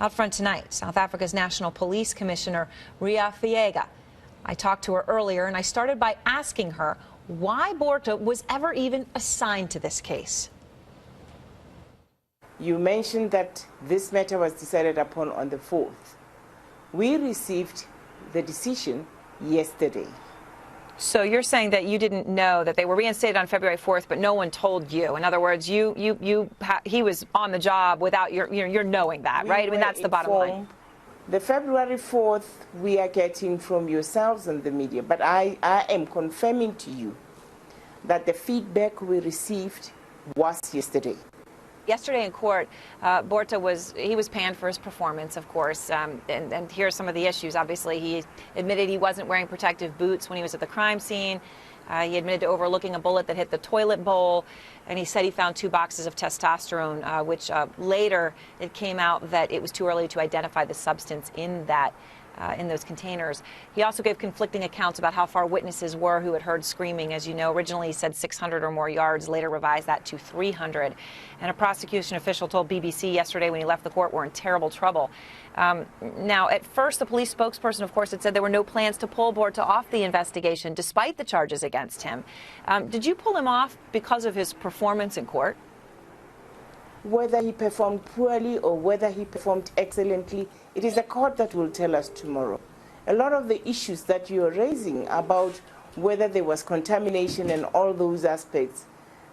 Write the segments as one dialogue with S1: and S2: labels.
S1: Out front tonight, South Africa's National Police Commissioner, Ria Fiega. I talked to her earlier, and I started by asking her why Botha was ever even assigned to this case.
S2: You mentioned that this matter was decided upon on the 4th. We received the decision yesterday.
S1: So you're saying that you didn't know that they were reinstated on February 4th, but no one told you. In other words, he was on the job without you're knowing that, right? I mean, that's the bottom line.
S2: The February 4th we are getting from yourselves and the media, but I am confirming to you that the feedback we received was yesterday.
S1: Yesterday in court, Botha was panned for his performance, of course, and here are some of the issues. Obviously, he admitted he wasn't wearing protective boots when he was at the crime scene. He admitted to overlooking a bullet that hit the toilet bowl, and he said he found 2 boxes of testosterone, which later it came out that it was too early to identify the substance in that. In those containers. He also gave conflicting accounts about how far witnesses were who had heard screaming. As you know, originally he said 600 or more yards, later revised that to 300. And a prosecution official told BBC yesterday when he left the court we're in terrible trouble. Now, at first, the police spokesperson, of course, had said there were no plans to pull Botha off the investigation, despite the charges against him. Did you pull him off because of his performance in court?
S2: Whether he performed poorly or whether he performed excellently, it is the court that will tell us tomorrow. A lot of the issues that you are raising about whether there was contamination and all those aspects,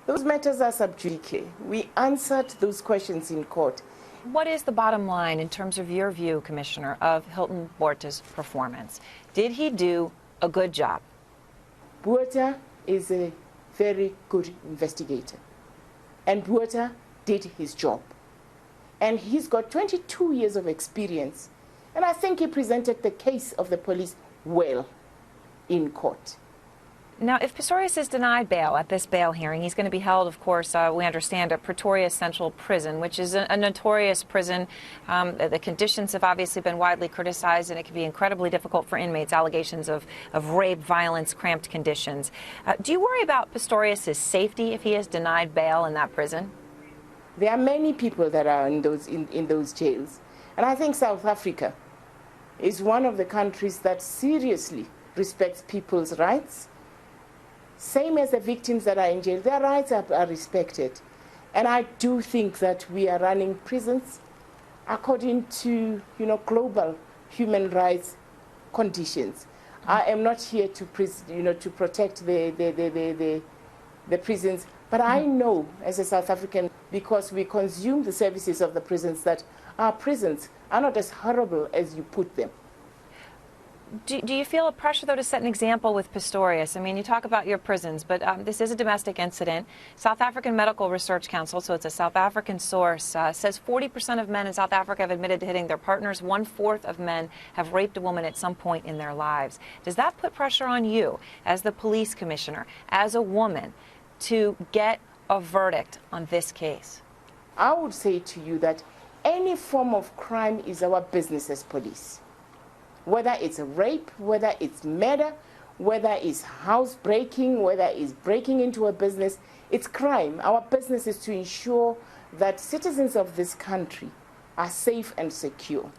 S2: those matters are sub judice. We answered those questions in court.
S1: What is the bottom line in terms of your view, Commissioner, of Hilton Botha's performance? Did he do a good job?
S2: Botha is a very good investigator, and Botha did his job. And he's got 22 years of experience. And I think he presented the case of the police well in court.
S1: Now, if Pistorius is denied bail at this bail hearing, he's going to be held, of course, we understand, at Pretoria Central Prison, which is a notorious prison. The conditions have obviously been widely criticized, and it can be incredibly difficult for inmates, allegations of rape, violence, cramped conditions. Do you worry about Pistorius' safety if he is denied bail in that prison?
S2: There are many people that are in those jails. And I think South Africa is one of the countries that seriously respects people's rights. Same as the victims that are in jail, their rights are respected. And I do think that we are running prisons according to global human rights conditions. I am not here to protect the prisons, but I know as a South African, because we consume the services of the prisons, that our prisons are not as horrible as you put them.
S1: Do you feel a pressure, though, to set an example with Pistorius? I mean, you talk about your prisons, but this is a domestic incident. South African Medical Research Council, so it's a South African source, says 40% of men in South Africa have admitted to hitting their partners. 1/4 of men have raped a woman at some point in their lives. Does that put pressure on you, as the police commissioner, as a woman, to get a verdict on this case?
S2: I would say to you that any form of crime is our business as police. Whether it's a rape, whether it's murder, whether it's housebreaking, whether it's breaking into a business, it's crime. Our business is to ensure that citizens of this country are safe and secure.